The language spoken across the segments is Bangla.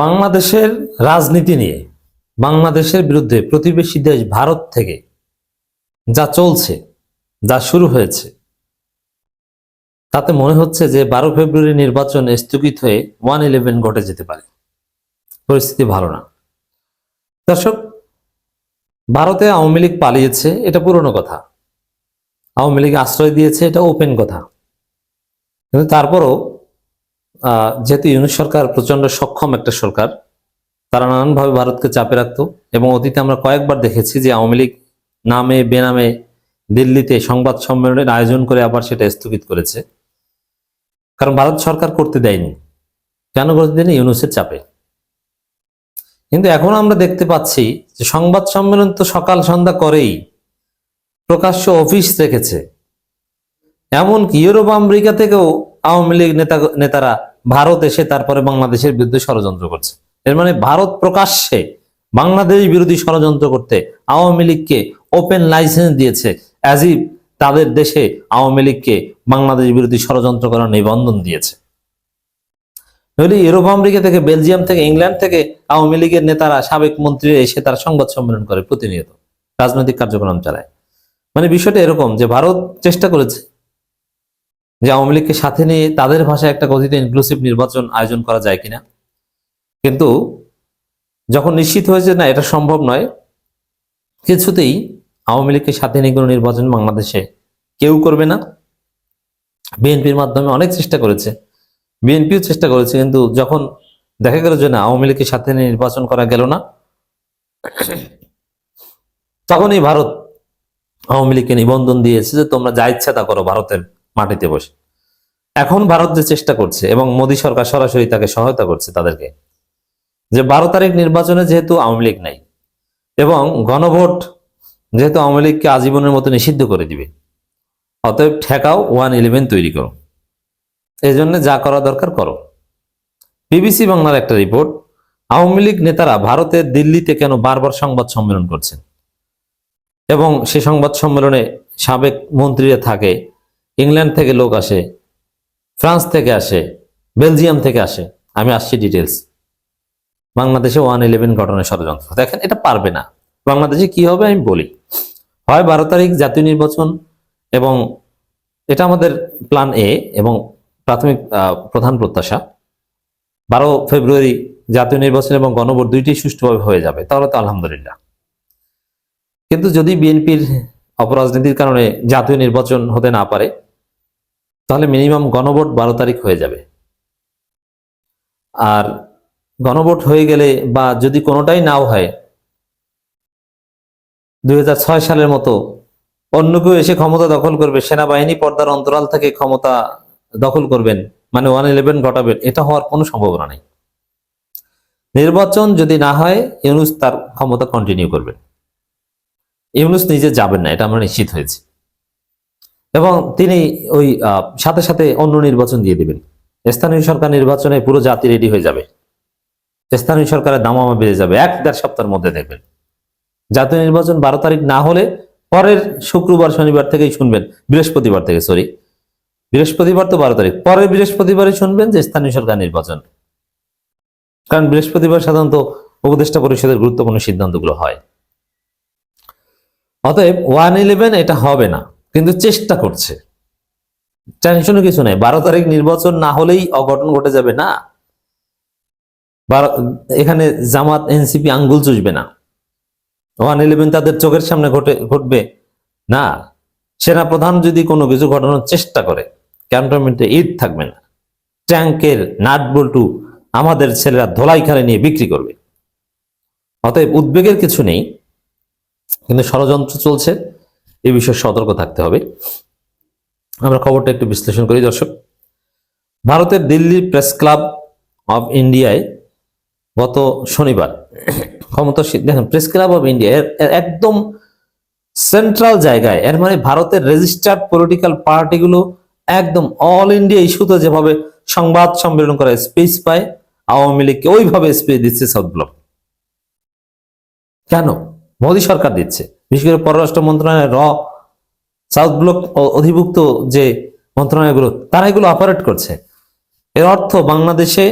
বাংলাদেশের রাজনীতি নিয়ে বাংলাদেশের বিরুদ্ধে প্রতিবেশী দেশ ভারত থেকে যা চলছে, যা শুরু হয়েছে, তাতে মনে হচ্ছে যে 12 ফেব্রুয়ারি নির্বাচন স্থগিত হয়ে 1/11 ঘটে যেতে পারে। পরিস্থিতি ভালো না। দর্শক, ভারতে আওয়ামী লীগ পালিয়েছে, এটা পুরনো কথা। আওয়ামী লীগ আশ্রয় দিয়েছে, এটা ওপেন কথা। কিন্তু তারপরও যেহেতু ইউনূস সরকার প্রচন্ড সক্ষম একটা সরকার, তারা নানানভাবে ভারতকে চাপে রাখতো এবং অতীতে আমরা কয়েকবার দেখেছি যে আওয়ামী লীগ নামে বেনামে দিল্লিতে সংবাদ সম্মেলনের আয়োজন করে আবার সেটা স্থগিত করেছে। কারণ ভারত সরকার করতে দেয়নি। কেন করতে দেয়নি? ইউনূসের চাপে। কিন্তু এখন আমরা দেখতে পাচ্ছি যে সংবাদ সম্মেলন তো সকাল সন্ধ্যা করেই, প্রকাশ্য অফিস রেখেছে। এমনকি ইউরোপ আমেরিকা থেকেও আওয়ামী লীগ নেতারা ভারত এসে তারপরে বাংলাদেশের বিরুদ্ধে ষড়যন্ত্র করছে। এর মানে ভারত প্রকাশ্যে বাংলাদেশ বিরোধী ষড়যন্ত্র করতে আওয়ামী লীগকে ওপেন লাইসেন্স দিয়েছে, অ্যাজ ইফ তাদের দেশে আওয়ামী লীগকে বাংলাদেশ বিরোধী ষড়যন্ত্র করার নিবন্ধন দিয়েছে। ইউরোপ আমেরিকা থেকে, বেলজিয়াম থেকে, ইংল্যান্ড থেকে আওয়ামী লীগের নেতারা, সাবেক মন্ত্রী এসে তারা সংবাদ সম্মেলন করে, প্রতিনিয়ত রাজনৈতিক কার্যক্রম চালায়। মানে বিষয়টা এরকম যে ভারত চেষ্টা করেছে যে আওয়ামী লীগকে সাথে নিয়ে তাদের ভাষায় একটা কথিত ইনক্লুসিভ নির্বাচন আয়োজন করা যায় কিনা। কিন্তু যখন নিশ্চিত হয়েছে না এটা সম্ভব নয়, কিছুতেই আওয়ামী লীগকে সাথে নিয়ে কোনো নির্বাচন বাংলাদেশে কেউ করবে না। বিএনপির মাধ্যমে অনেক চেষ্টা করেছে, বিএনপিও চেষ্টা করেছে, কিন্তু যখন দেখা গেল যে না আওয়ামী লীগকে সাথে নিয়ে নির্বাচন করা গেল না, তখনই ভারত আওয়ামী লীগকে নিবন্ধন দিয়েছে যে তোমরা যা ইচ্ছা তা করো ভারতের মাটিতে বসে। এখন ভারত যে চেষ্টা করছে এবং মোদী সরকার সরাসরি তাকে সহায়তা করছে তাদেরকে, যে 12 তারিখ নির্বাচনে যেহেতু আওয়ামী লীগ নাই এবং গণভোট যেহেতু আওয়ামী লীগকে আজীবনের মতো নিষিদ্ধ করে দিবে, অতএব ঠেকাও 1/11 তৈরি করো। এই জন্য যা করা দরকার করো। বিবিসি বাংলার একটা রিপোর্ট, আওয়ামী লীগ নেতারা ভারতের দিল্লিতে কেন বারবার সংবাদ সম্মেলন করছেন এবং সে সংবাদ সম্মেলনে সাবেক মন্ত্রীরা থাকে, ইংল্যান্ড থেকে লোক আসে, ফ্রান্স থেকে আসে, বেলজিয়াম থেকে আসে। আমি আসছি ডিটেলস। বাংলাদেশে 1/11 ঘটনার ষড়যন্ত্র। দেখেন, এটা পারবে না। বাংলাদেশে কি হবে আমি বলি। হয় 12 তারিখ জাতীয় নির্বাচন, এবং এটা আমাদের প্ল্যান এ এবং প্রাথমিক প্রধান প্রত্যাশা। 12 ফেব্রুয়ারি জাতীয় নির্বাচন এবং গণভোট দুইটি সুষ্ঠুভাবে হয়ে যাবে, তাহলে তো আলহামদুলিল্লাহ। কিন্তু যদি বিএনপির অপরাজনীতির কারণে জাতীয় নির্বাচন হতে না পারে, তাহলে মিনিমাম গণভোট 12 তারিখ হয়ে যাবে। আর গণভোট হয়ে গেলে বা যদি কোনোটাই নাও হয়, 2006 সালের মতো অন্য কেউ এসে ক্ষমতা দখল করবে, সেনাবাহিনী পর্দার অন্তরাল থেকে ক্ষমতা দখল করবেন, মানে 1/11 ঘটাবেন, এটা হওয়ার কোনো সম্ভাবনা নেই। নির্বাচন যদি না হয়, ইউনূস তার ক্ষমতা কন্টিনিউ করবেন। ইউনূস নিজে যাবেন না, এটা আমরা নিশ্চিত হয়েছি। এবং তিনি ওই সাথে সাথে অন্য নির্বাচন দিয়ে দিবেন। স্থানীয় সরকার নির্বাচনে পুরো জাতি রেডি হয়ে যাবে, স্থানীয় সরকারের দামামা বেড়ে যাবে। 1-1.5 সপ্তাহের মধ্যে দেখবেন। জাতীয় নির্বাচন 12 তারিখ না হলে পরের শুক্রবার শনিবার থেকেই শুনবেন, বৃহস্পতিবার থেকে, সরি বৃহস্পতিবার তো 12 তারিখ, পরের বৃহস্পতিবারই শুনবেন যে স্থানীয় সরকার নির্বাচন। কারণ বৃহস্পতিবার সাধারণত উপদেষ্টা পরিষদের গুরুত্বপূর্ণ সিদ্ধান্তগুলো হয়। অতএব 1/11 এটা হবে না, কিন্তু চেষ্টা করছে। টেনশনের কিছু নেই। 12 তারিখ নির্বাচন না হলেই অঘটন ঘটে যাবে না। এখানে জামাত এনসিপি আঙ্গুল চুষবে না। 1/11 তাদের চোখের সামনে ঘটবে না। সেনাপ্রধান যদি কোনো কিছু ঘটানোর চেষ্টা করে, ক্যান্টনমেন্টে ঈদ থাকবে না, ট্যাঙ্কের নাট বল্টু আমাদের ছেলেরা ধোলাই খালে নিয়ে বিক্রি করবে। অতএব উদ্বেগের কিছু নেই, কিন্তু ষড়যন্ত্র চলছে, এই বিষয়ে সতর্ক থাকতে হবে। আমরা খবরটা একটু বিশ্লেষণ করি দর্শক। ভারতের দিল্লি প্রেস ক্লাব অব ইন্ডিয়ায় গত শনিবার ক্ষমতাসীন, দেখেন প্রেস ক্লাব অব ইন্ডিয়া একদম সেন্ট্রাল জায়গায়, এর মানে ভারতের রেজিস্টার্ড পলিটিক্যাল পার্টিগুলো একদম অল ইন্ডিয়া ইস্যুতে যেভাবে সংবাদ সম্মেলন করে স্পেস পায়, আওয়ামী লীগকে ওইভাবে স্পেস দিচ্ছে সাউথ ব্লক। কেন? মোদী সরকার দিচ্ছে। বিশেষ করে পররাষ্ট্র মন্ত্রণালয়, সাউথ ব্লক অধিভুক্ত যে মন্ত্রণালয়গুলো, তারা এগুলো অপারেট করছে। এর অর্থ বাংলাদেশে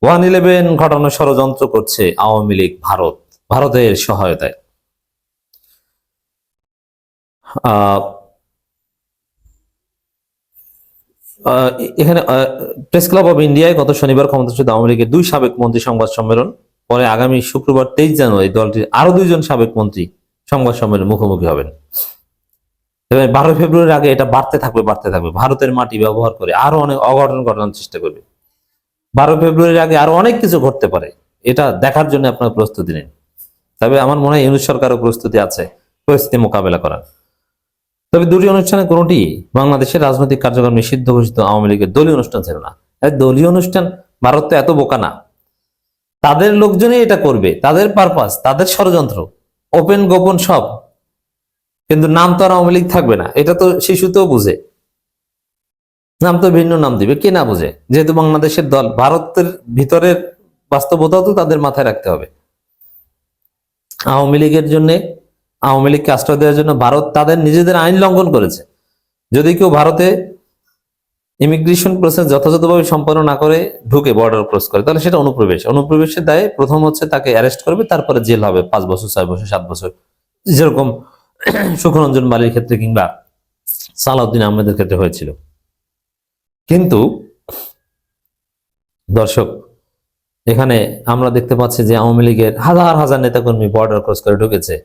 1/11 ঘটানোর ষড়যন্ত্র করছে আওয়ামী লীগ, ভারতের সহায়তায়। আহ আহ, এখানে প্রেস ক্লাব অব ইন্ডিয়ায় গত শনিবার ক্ষমতাচ্যুত আওয়ামী লীগের 2 সাবেক মন্ত্রী সংবাদ সম্মেলন। পরে আগামী শুক্রবার 23 জানুয়ারি দলটির আরো 2 জন সাবেক মন্ত্রী সংবাদ সম্মেলনে মুখোমুখি হবেন। 12 ফেব্রুয়ারির আগে এটা বাড়তে থাকবে। ভারতের মাটি ব্যবহার করে আরো অনেক অঘটন ঘটানোর চেষ্টা করবে। 12 ফেব্রুয়ারির আগে আরো অনেক কিছু ঘটতে পারে, এটা দেখার জন্য আপনার প্রস্তুতি নিন। তবে আমার মনে হয় ইউনূস সরকারও প্রস্তুতি আছে পরিস্থিতি মোকাবেলা করার। তবে দুটি অনুষ্ঠানে কোনোটি বাংলাদেশের রাজনৈতিক কার্যক্রম নিষিদ্ধ ঘোষিত আওয়ামী লীগের দলীয় অনুষ্ঠান ছিল না। দলীয় অনুষ্ঠান, ভারত তো এত বোকা না, তাদের লোকজনই এটা করবে, তাদের পারপাস, তাদের ষড়যন্ত্র, ওপেন গোপন সব। কিন্তু নাম তো আর আওয়ামী লীগ থাকবে না, এটা তো শিশুতেও বুঝে। নাম তো ভিন্ন নাম দিবে, কে না বুঝে, যেহেতু বাংলাদেশের দল। ভারতের ভিতরের বাস্তবতাও তো তাদের মাথায় রাখতে হবে। আওয়ামী লীগের জন্য, আওয়ামী লীগকে আশ্রয় দেওয়ার জন্য ভারত তাদের নিজেদের আইন লঙ্ঘন করেছে। যদি কেউ ভারতে ইমিগ্রেশন প্রসেস যথাযথভাবে সম্পন্ন না করে ঢুকে বর্ডার ক্রস করে, তাহলে সেটা অনুপ্রবেশের দায়ে প্রথম হচ্ছে তাকে অ্যারেস্ট করবে, তারপরে জেল হবে 5 বছর, 6 বছর, 7 বছর, যেরকম সুখরঞ্জন বালির ক্ষেত্রে কিংবা সালাউদ্দিন আহমেদের ক্ষেত্রে হয়েছিল। কিন্তু দর্শক, এখানে আমরা দেখতে পাচ্ছি যে আওয়ামী লীগের হাজার হাজার নেতাকর্মী বর্ডার ক্রস করে ঢুকেছে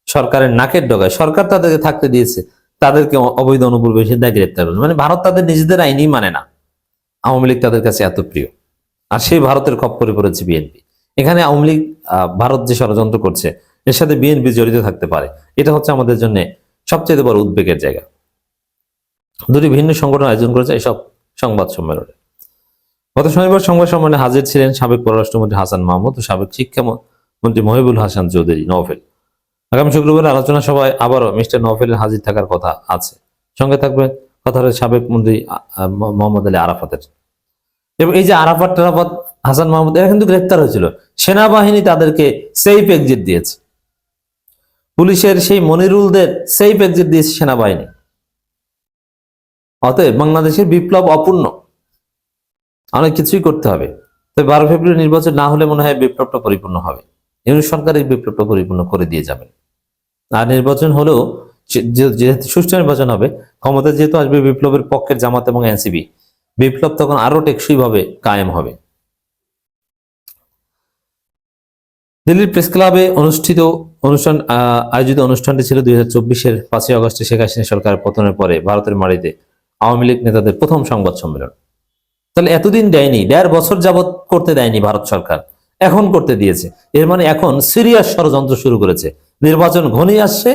সরকারের নাকের ডগায়। সরকার তাদেরকে থাকতে দিয়েছে, তাদেরকে অবৈধ অনুপ্রবেশের দায় গ্রেপ্তার করবে। মানে ভারত তাদের নিজেদের আইনই মানে না। আওয়ামী লীগ তাদের কাছে এত প্রিয়, আর সেই ভারতের খপ্পরে পড়েছে বিএনপি। এখানে আওয়ামী লীগ, ভারত যে ষড়যন্ত্র করছে এর সাথে বিএনপি জড়িত থাকতে পারে, এটা হচ্ছে আমাদের জন্য সবচেয়ে বড় উদ্বেগের জায়গা। দুটি ভিন্ন সংগঠন আয়োজন করেছে এসব সংবাদ সম্মেলনে। গত শনিবার সংবাদ সম্মেলনে হাজির ছিলেন সাবেক পররাষ্ট্রমন্ত্রী হাসান মাহমুদ ও সাবেক শিক্ষামন্ত্রী মহিবুল হাসান চৌধুরী নওফেল। আগামী শুক্রবার আলোচনা সভায় আবারও মিস্টার নওফেলের হাজির থাকার কথা আছে। সঙ্গে থাকবেন কথার সাবেক মন্ত্রী মোহাম্মদ আলী আরাফাতের। এবং এই যে আরাফাত হাসান মাহমুদ, এরা কিন্তু গ্রেপ্তার হয়েছিল, সেনাবাহিনী তাদেরকে সেফ এক্সিট দিয়েছে। পুলিশের সেই মনিরুলদের সেফ এক্সিট দিয়েছে সেনাবাহিনী। অতএব বাংলাদেশের বিপ্লব অপূর্ণ, অনেক কিছুই করতে হবে। তো 12 ফেব্রুয়ারি নির্বাচন না হলে মনে হয় বিপ্লবটা পরিপূর্ণ হবে। ইউনূস সরকার এই বিপ্লবটা পরিপূর্ণ করে দিয়ে যাবেন। আর নির্বাচন হলেও যেহেতু সুষ্ঠু নির্বাচন হবে, ক্ষমতা যেহেতু আসবে বিপ্লবের পক্ষের জামাত এবং এনসিপি, বিপ্লব তখন আরো টেকসই ভাবে কায়েম হবে। দিল্লির প্রেস ক্লাবে আয়োজিত অনুষ্ঠানটি ছিল 2024-এর 5ই আগস্টে শেখ হাসিনা সরকারের পতনের পরে ভারতের মাটিতে আওয়ামী লীগ নেতাদের প্রথম সংবাদ সম্মেলন। তাহলে এতদিন দেয়নি, 1.5 বছর যাবৎ করতে দেয়নি ভারত সরকার, এখন করতে দিয়েছে। এর মানে এখন সিরিয়াস ষড়যন্ত্র শুরু করেছে। নির্বাচন ঘনিয়ে আসছে,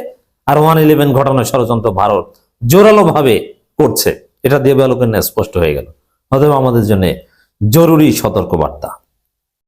আর 1/11 ঘটানোর ষড়যন্ত্র ভারত জোরালো ভাবে করছে। এটা দেবালোকের স্পষ্ট হয়ে গেল। অতএব আমাদের জন্য জরুরি সতর্কবার্তা।